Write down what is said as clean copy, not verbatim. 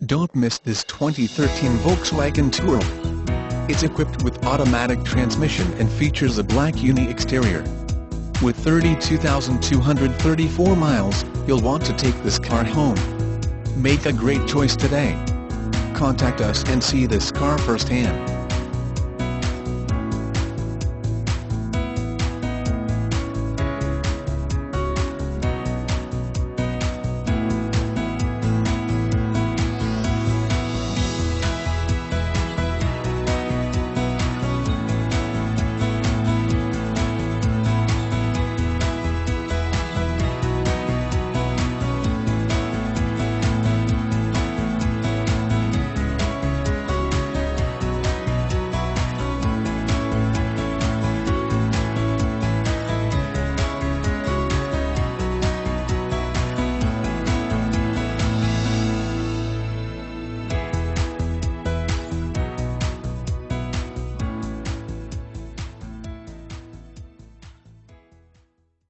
Don't miss this 2013 Volkswagen Touareg. It's equipped with automatic transmission and features a black uni exterior. With 32,234 miles, you'll want to take this car home. Make a great choice today. Contact us and see this car firsthand.